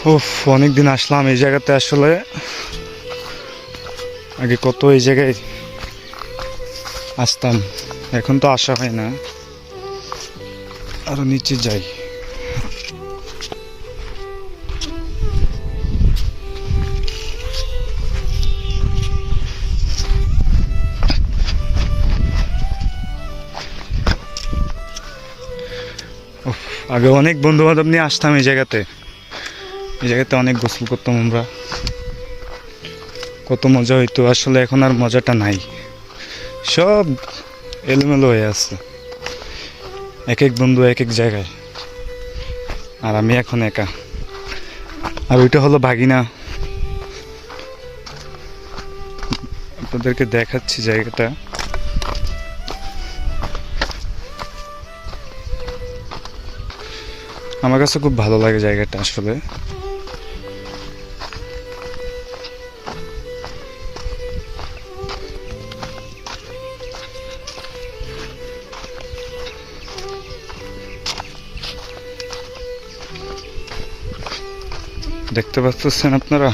উফ, অনেকদিন আসলাম এই জায়গাতে। আসলে আগে কত এই জায়গায় আসতাম, এখন তো আসা হয় না। আরো নিচে যাই। উফ, আগে অনেক বন্ধু বান্ধব নিয়ে আসতাম এই জায়গাতে। এই জায়গাতে অনেক গোসল করতাম আমরা, কত মজা হইতো। আসলে এখন আর মজাটা নাই, সব এলোমেলো হয়ে আছে। এক এক বন্ধু এক এক জায়গায়, আর আমি এখন একা। আর ওইটা হলো ভাগিনা, আপনাদেরকে দেখাচ্ছি জায়গাটা। আমার কাছে খুব ভালো লাগে জায়গাটা আসলে। দেখতে পাচ্ছেন আপনারা।